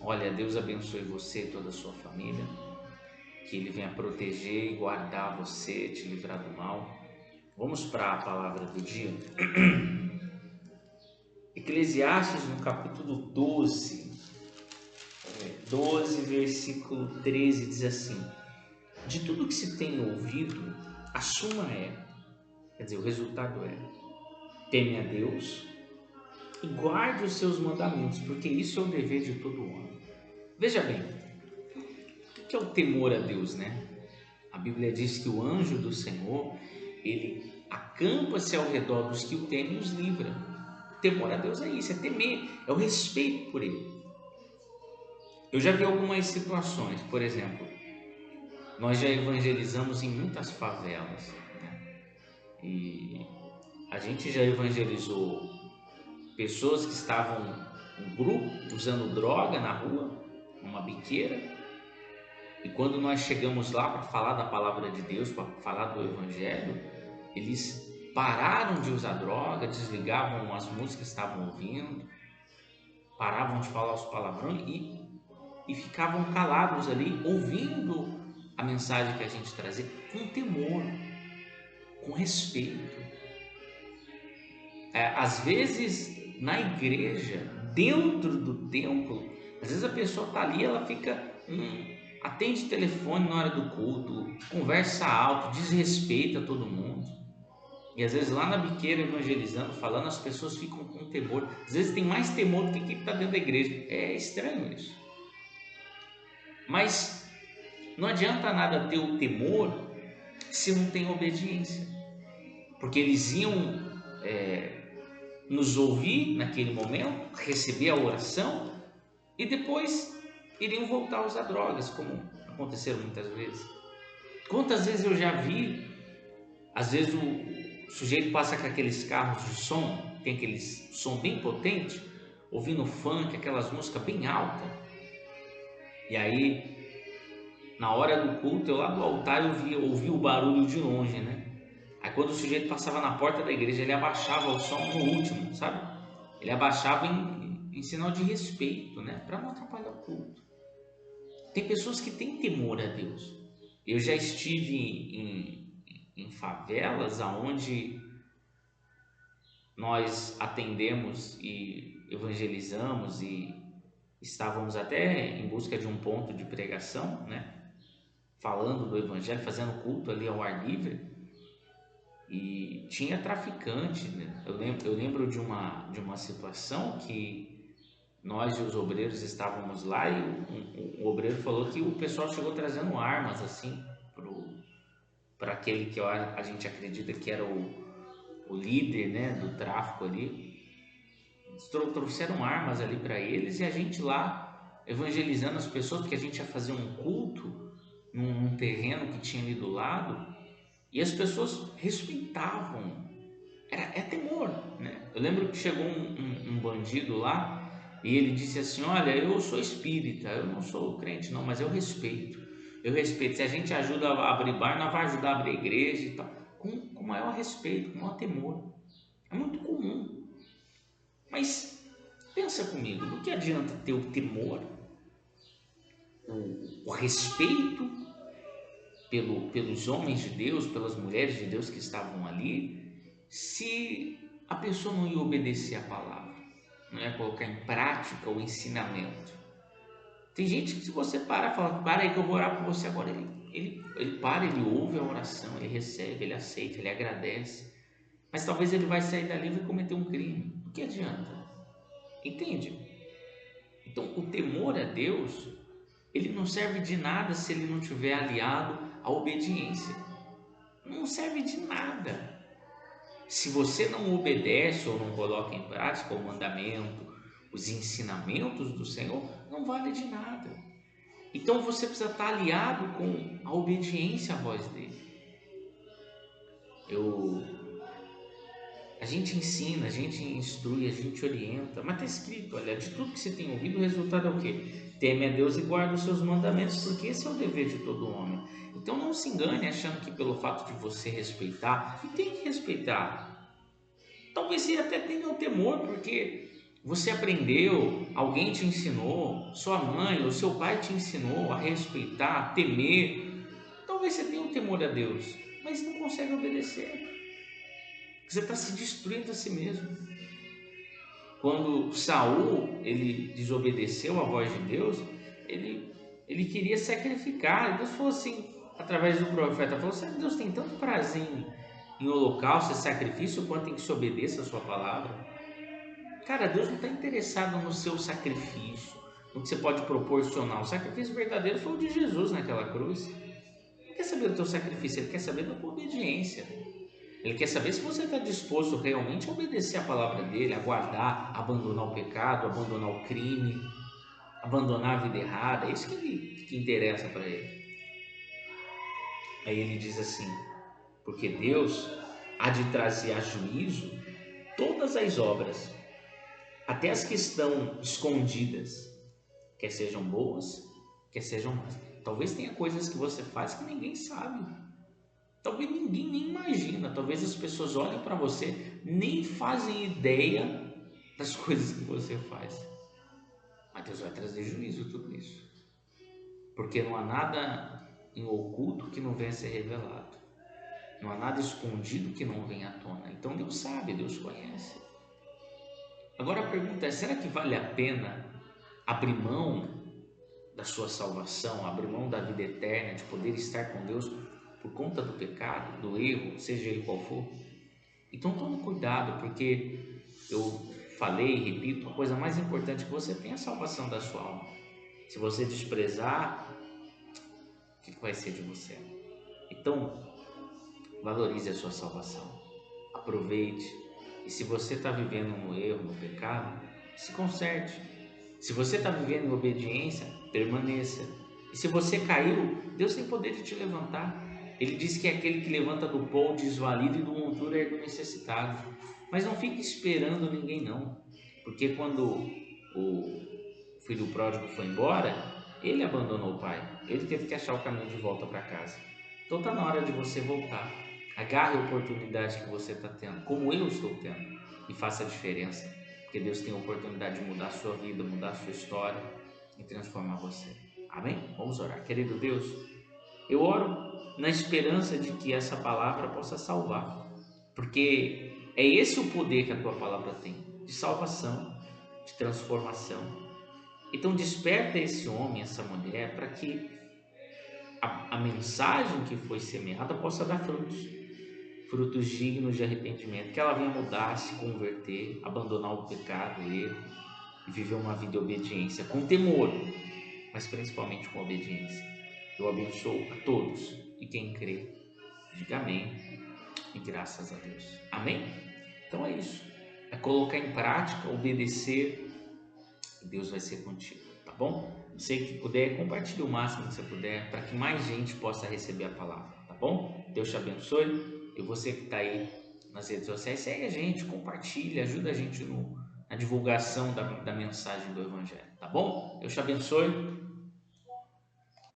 Olha, Deus abençoe você e toda a sua família, que Ele venha proteger e guardar você, te livrar do mal. Vamos para a palavra do dia. Eclesiastes, no capítulo 12, versículo 13, diz assim: de tudo que se tem ouvido, a suma quer dizer, o resultado teme a Deus e guarde os seus mandamentos, porque isso é o dever de todo homem. Veja bem, o que é o temor a Deus, né? A Bíblia diz que o anjo do Senhor, ele acampa-se ao redor dos que o temem e os livra. Temor a Deus é isso, é temer, é o respeito por Ele. Eu já vi algumas situações, por exemplo, nós já evangelizamos em muitas favelas, né? E a gente já evangelizou pessoas que estavam em grupo usando droga na rua, numa biqueira, e quando nós chegamos lá para falar da palavra de Deus, para falar do Evangelho, eles pararam de usar droga, desligavam as músicas que estavam ouvindo, paravam de falar os palavrões e ficavam calados ali, ouvindo a mensagem que a gente trazia, com temor, com respeito. Às vezes, na igreja, dentro do templo, às vezes a pessoa está ali, ela fica... atende telefone na hora do culto, conversa alto, desrespeita todo mundo. E às vezes lá na biqueira evangelizando, falando, as pessoas ficam com temor. Às vezes tem mais temor do que quem está dentro da igreja. É estranho isso. Mas não adianta nada ter o temor se não tem obediência. Porque eles iam nos ouvir naquele momento, receber a oração e depois iriam voltar a usar drogas, como aconteceram muitas vezes. Quantas vezes eu já vi, às vezes o sujeito passa com aqueles carros de som, tem aquele som bem potente, ouvindo funk, aquelas músicas bem altas, e aí na hora do culto, eu lá do altar eu ouvi o barulho de longe, né? Aí quando o sujeito passava na porta da igreja, ele abaixava o som no último, sabe? Ele abaixava em sinal de respeito, né? Para não atrapalhar o culto. Tem pessoas que têm temor a Deus. Eu já estive em favelas onde nós atendemos e evangelizamos e estávamos até em busca de um ponto de pregação, né? Falando do evangelho, fazendo culto ali ao ar livre, e tinha traficante, né? Eu lembro de uma situação que nós e os obreiros estávamos lá e o obreiro falou que o pessoal chegou trazendo armas assim para aquele que a gente acredita que era o líder, né, do tráfico ali. Eles trouxeram armas ali para eles e a gente lá evangelizando as pessoas, porque a gente ia fazer um culto num terreno que tinha ali do lado, e as pessoas respeitavam. É temor, né? Eu lembro que chegou um bandido lá e ele disse assim: olha, eu sou espírita, eu não sou crente não, mas eu respeito. Se a gente ajuda a abrir bar, nós vamos ajudar a abrir igreja e tal, com maior respeito, com maior temor. É muito comum. Mas pensa comigo, do que adianta ter o temor, o respeito pelos homens de Deus, pelas mulheres de Deus que estavam ali, se a pessoa não ia obedecer a palavra, não ia colocar em prática o ensinamento? Tem gente que, se você fala, para aí que eu vou orar por você agora, ele para, ele ouve a oração, ele recebe, ele aceita, ele agradece, mas talvez ele vai sair dali e vai cometer um crime. Do que adianta? Entende? Então, o temor a Deus, ele não serve de nada se ele não estiver aliado à obediência. Não serve de nada. Se você não obedece ou não coloca em prática o mandamento, os ensinamentos do Senhor, não vale de nada. Então você precisa estar aliado com a obediência à voz dele. A gente ensina, a gente instrui, a gente orienta, mas está escrito, olha, de tudo que você tem ouvido, o resultado é o quê? Teme a Deus e guarda os seus mandamentos, porque esse é o dever de todo homem. Então não se engane achando que pelo fato de você respeitar, e tem que respeitar, talvez você até tenha o temor, porque Você aprendeu, alguém te ensinou, sua mãe ou seu pai te ensinou a respeitar, a temer. Talvez você tenha um temor a Deus, mas não consegue obedecer. Você está se destruindo a si mesmo. Quando Saul ele desobedeceu à voz de Deus, ele queria sacrificar. Deus falou assim, através do profeta, falou: será que Deus tem tanto prazer em holocausto, em sacrifício, quanto em que se obedeça a sua palavra? Cara, Deus não está interessado no seu sacrifício, no que você pode proporcionar. O sacrifício verdadeiro foi o de Jesus naquela cruz. Ele não quer saber do teu sacrifício, ele quer saber da tua obediência. Ele quer saber se você está disposto realmente a obedecer a palavra dele, a guardar, a abandonar o pecado, a abandonar o crime, abandonar a vida errada. É isso que interessa para ele. Aí ele diz assim: porque Deus há de trazer a juízo todas as obras, até as que estão escondidas, quer sejam boas, quer sejam más. Talvez tenha coisas que você faz que ninguém sabe. Talvez ninguém nem imagina, talvez as pessoas olhem para você, nem fazem ideia das coisas que você faz. Mas Deus vai trazer juízo tudo isso. Porque não há nada em oculto que não venha a ser revelado. Não há nada escondido que não venha à tona. Então Deus sabe, Deus conhece. Agora a pergunta é, será que vale a pena abrir mão da sua salvação, abrir mão da vida eterna, de poder estar com Deus por conta do pecado, do erro, seja ele qual for? Então tome cuidado, porque eu falei e repito, a coisa mais importante que você tem é a salvação da sua alma. Se você desprezar, o que vai ser de você? Então, valorize a sua salvação, aproveite. E se você está vivendo no erro, no pecado, se conserte. Se você está vivendo em obediência, permaneça. E se você caiu, Deus tem poder de te levantar. Ele diz que é aquele que levanta do pó o desvalido e do monturo ergue o necessitado. Mas não fique esperando ninguém não, porque quando o filho pródigo foi embora, ele abandonou o pai, ele teve que achar o caminho de volta para casa. Então está na hora de você voltar. Agarre a oportunidade que você está tendo, como eu estou tendo, e faça a diferença, porque Deus tem a oportunidade de mudar a sua vida, mudar a sua história e transformar você. Amém? Vamos orar. Querido Deus, eu oro na esperança de que essa palavra possa salvar, porque é esse o poder que a tua palavra tem, de salvação, de transformação. Então desperta esse homem, essa mulher, para que a mensagem que foi semeada possa dar frutos dignos de arrependimento, que ela venha mudar, se converter, abandonar o pecado, o erro e viver uma vida de obediência, com temor, mas principalmente com obediência. Eu abençoo a todos e quem crê, diga amém e graças a Deus. Amém? Então é isso, é colocar em prática, obedecer e Deus vai ser contigo, tá bom? Você que puder, compartilhe o máximo que você puder para que mais gente possa receber a palavra, tá bom? Deus te abençoe. E você que está aí nas redes sociais, segue a gente, compartilha, ajuda a gente na divulgação da mensagem do Evangelho, tá bom? Deus te abençoe